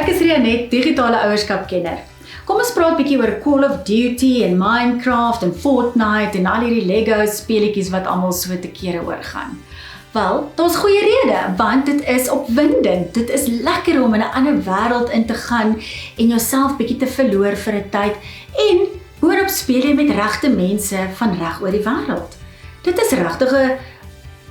Ek is Rianet, digitale ouerskapkenner. Kom ons praat bietjie oor Call of Duty en Minecraft en Fortnite en al hierdie Lego speletjies wat almal so te kere oorgaan. Wel, daar's goeie rede, want dit is opwindend. Dit is lekker om in 'n ander wêreld in te gaan en jouself bietjie te verloor vir 'n tyd en boonop speel jy met regte mense van reg oor die wêreld. Dit is regtig 'n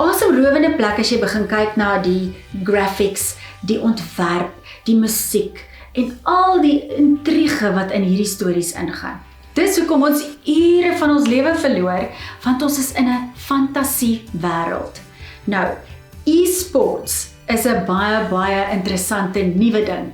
asemrowende plek as jy begin kyk na die graphics, die ontwerp, die musiek en al die intrige wat in hierdie stories ingaan. Dis hoekom ons ure van ons lewe verloor, want ons is in 'n fantasie wêreld. Nou, e-sports is 'n baie interessante nuwe ding.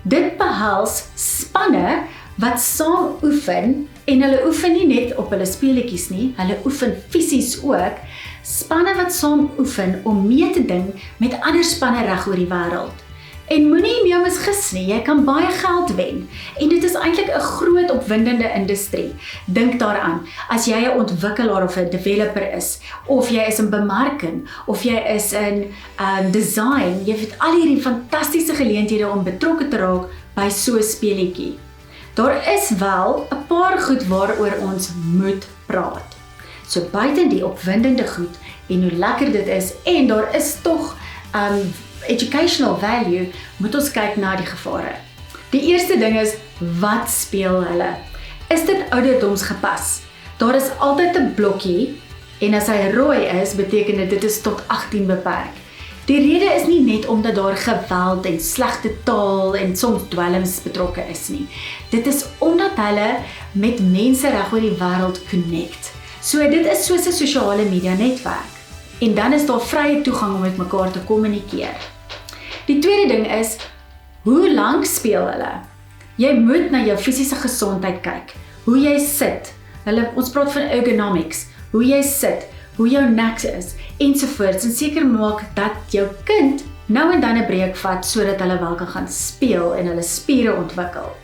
Dit behels spanne wat saam oefen en hulle oefen nie net op hulle speletjies nie, hulle oefen fisies ook. Spanne wat saam oefen om mee te ding met ander spanne reg oor die wêreld. En moenie jou misgis nie, jy kan baie geld wen. En dit is eintlik 'n groot opwindende industrie. Dink daaraan, as jy 'n ontwikkelaar of 'n developer is, of jy is in bemarking, of jy is in design, jy het al hierdie fantastiese geleenthede om betrokke te raak by so 'n speletjie. Daar is wel 'n paar goed waaroor ons moet praat. So buiten die opwindende goed en hoe lekker dit is, en daar is tog educational value, moet ons kyk na die gevare. Die eerste ding is, wat speel hulle? Is dit ouderdomsgepas? Daar is altyd 'n blokkie, en as hy rooi is, beteken dit is tot 18 beperk. Die rede is nie net omdat daar geweld en slegte taal en soms dwelms betrokke is nie. Dit is omdat hulle met mense reg oor die wêreld connect. So dit is soos 'n sosiale media netwerk. En dan is daar vrye toegang om met mekaar te kommunikeer. Die tweede ding is, hoe lank speel hulle? Jy moet na jou fisiese gesondheid kyk. Hoe jy sit. Ons praat van ergonomics. Hoe jy sit, hoe jou nek is, ensovoorts. En seker maak dat jou kind nou en dan 'n breek vat, sodat hulle wel kan gaan speel en hulle spiere ontwikkel.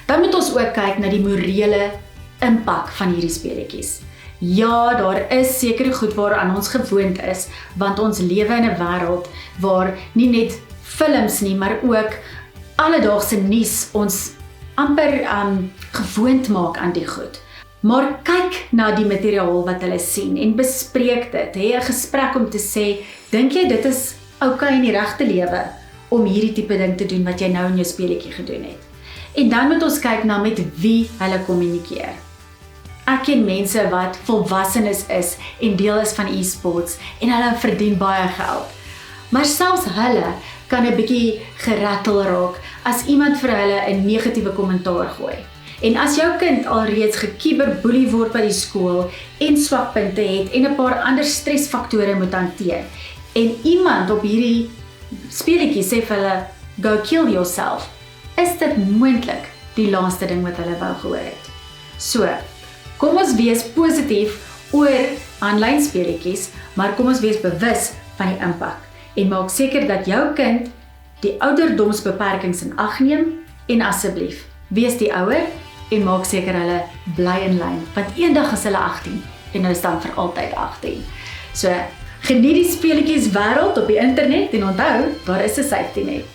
Dan moet ons ook kyk na die morele impak van hierdie speletjies. Ja, daar is sekere goed waaraan ons gewoond is, want ons lewe in 'n wêreld waar nie net films nie, maar ook alledaagse nuus ons amper gewoond maak aan die goed. Maar kyk na die materiaal wat hulle sien en bespreek dit. Hê 'n gesprek om te sê, dink jy dit is oukei in die regte lewe om hierdie tipe ding te doen wat jy nou in jou speletjie gedoen het? En dan moet ons kyk na met wie hulle kommunikeer. Ek ken mense wat volwassenes is en deel is van e-sports en hulle verdien baie geld. Maar selfs hulle kan 'n bietjie gerattel raak as iemand vir hulle 'n negatiewe kommentaar gooi. En as jou kind alreeds gekiberboelie word by die skool en swakpunte het en 'n paar ander stresfaktore moet hanteer en iemand op hierdie speletjie sê vir hulle, go kill yourself, is dit moontlik die laaste ding wat hulle wou gehoor het. So, kom ons wees positief oor aanlyn speletjies, maar kom ons wees bewus van die impak en maak seker dat jou kind die ouderdomsbeperkings in ag neem en asseblief, wees die ouer en maak seker hulle bly in lyn, want eendag is hulle 18 en hulle staan vir altyd 18. So, geniet die speletjies wêreld op die internet en onthou, daar is 'n safety net.